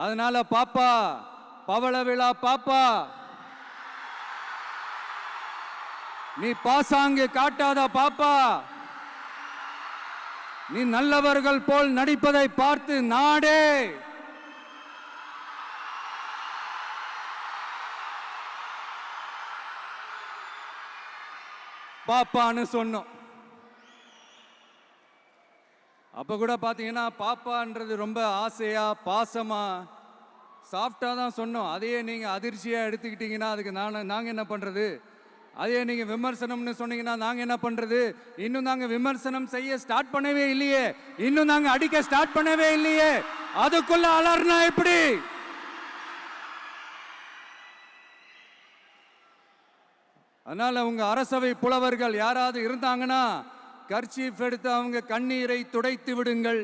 அதனால பாப்பா, பவள விழா பாப்பா, நீ பாசாங்கு காட்டாத பாப்பா. நீ நல்லவர்கள் போல் நடிப்பதை பார்த்து நாடே பாப்பான்னு சொன்னோம். அப்ப கூட பாத்தீங்கன்னா பாப்பான்றது ரொம்ப ஆசையா பாசமா சாஃப்டா தான் சொன்னோம். அதையே நீங்க அதிர்ச்சியா எடுத்துக்கிட்டீங்கன்னா அதுக்கு நாங்க என்ன பண்றது? அதே நீங்க விமர்சனம்னு சொன்னீங்கன்னா நாங்க என்ன பண்றது? இன்னும் நாங்க விமர்சனம் செய்ய ஸ்டார்ட் பண்ணவே இல்லையே, இன்னும் நாங்க அடிக்க ஸ்டார்ட் பண்ணவே இல்லையே, அதுக்குள்ள அலர்னா எப்படி? அதனால உங்க அரசவை புலவர்கள் யாராவது இருந்தாங்கன்னா கர்ச்சீஃப் எடுத்து அவங்க கண்ணீரை துடைத்து விடுங்கள்.